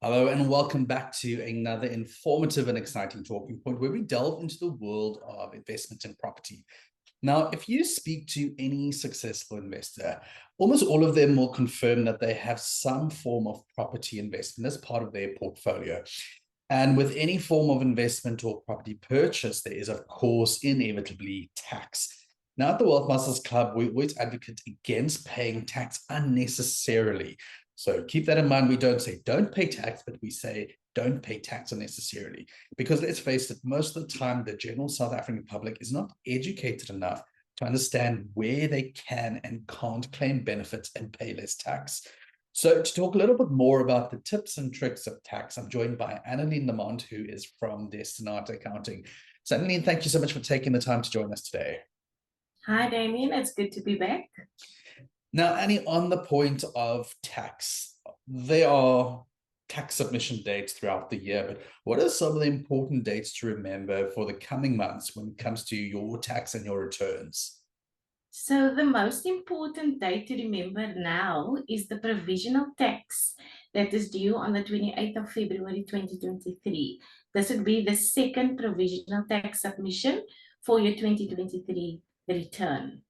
Hello and welcome back to another informative and exciting talking point where we delve into the world of investment in property. Now, if you speak to any successful investor, almost all of them will confirm that they have some form of property investment as part of their portfolio. And with any form of investment or property purchase, there is, of course, inevitably tax. Now, at the Wealth Masters Club, we always advocate against paying tax unnecessarily. So keep that in mind. We don't say don't pay tax, but we say don't pay tax unnecessarily. Because let's face it, most of the time, the general South African public is not educated enough to understand where they can and can't claim benefits and pay less tax. So to talk a little bit more about the tips and tricks of tax, I'm joined by Anneline Lamond, who is from Destinata Accounting. So Anneline, thank you so much for taking the time to join us today. Hi, Damien. It's good to be back. Now, Annie, on the point of tax, there are tax submission dates throughout the year, but what are some of the important dates to remember for the coming months when it comes to your tax and your returns? So, the most important date to remember now is the provisional tax that is due on the 28th of February 2023. This would be the second provisional tax submission for your 2023 return.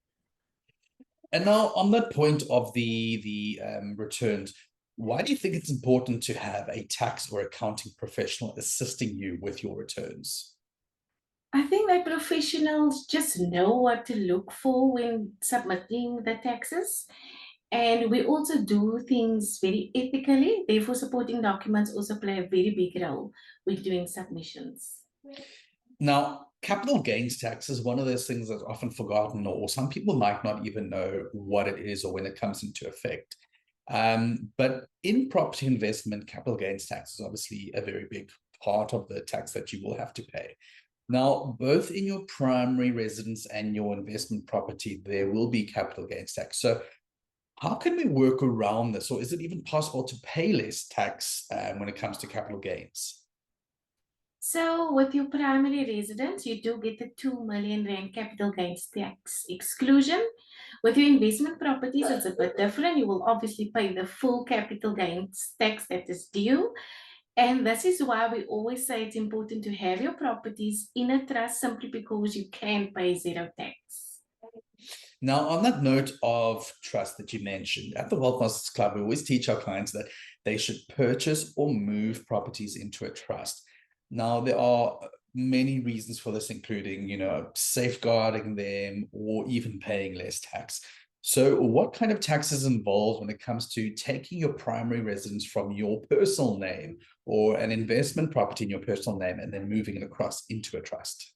And now, on that point of the returns, why do you think it's important to have a tax or accounting professional assisting you with your returns? I think that professionals just know what to look for when submitting the taxes. And we also do things very ethically. Therefore, supporting documents also play a very big role with doing submissions. Now, capital gains tax is one of those things that's often forgotten, or some people might not even know what it is or when it comes into effect. But in property investment, capital gains tax is obviously a very big part of the tax that you will have to pay. Now, both in your primary residence and your investment property, there will be capital gains tax. So, how can we work around this, or is it even possible to pay less tax when it comes to capital gains? So, with your primary residence, you do get the 2 million rand capital gains tax exclusion. With your investment properties, it's a bit different. You will obviously pay the full capital gains tax that is due. And this is why we always say it's important to have your properties in a trust simply because you can pay zero tax. Now, on that note of trust that you mentioned, at the Wealth Masters Club, we always teach our clients that they should purchase or move properties into a trust. Now, there are many reasons for this, including, safeguarding them or even paying less tax. So, what kind of tax is involved when it comes to taking your primary residence from your personal name or an investment property in your personal name and then moving it across into a trust?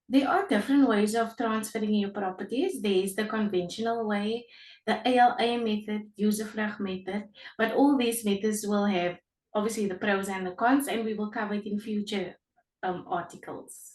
There are different ways of transferring your properties. There's the conventional way, the ALA method, user-flag method, but all these methods will have obviously the pros and the cons, and we will cover it in future articles.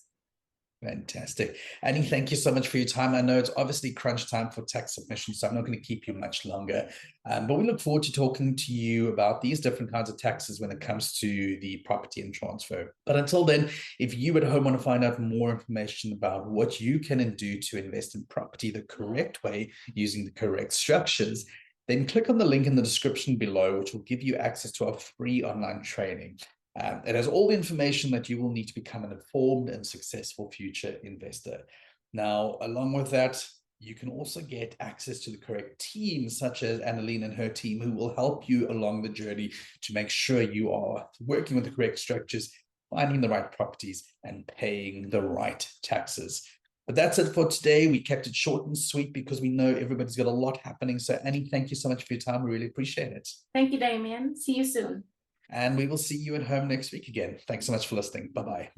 Fantastic. Annie, thank you so much for your time. I know it's obviously crunch time for tax submission, so I'm not going to keep you much longer. But we look forward to talking to you about these different kinds of taxes when it comes to the property and transfer. But until then, if you at home want to find out more information about what you can do to invest in property the correct way using the correct structures, then click on the link in the description below, which will give you access to our free online training. It has all the information that you will need to become an informed and successful future investor. Now, along with that, you can also get access to the correct team, such as Anneline and her team, who will help you along the journey to make sure you are working with the correct structures, finding the right properties, and paying the right taxes. But that's it for today. We kept it short and sweet because we know everybody's got a lot happening. So, Annie, thank you so much for your time. We really appreciate it. Thank you, Damien. See you soon. And we will see you at home next week again. Thanks so much for listening. Bye bye.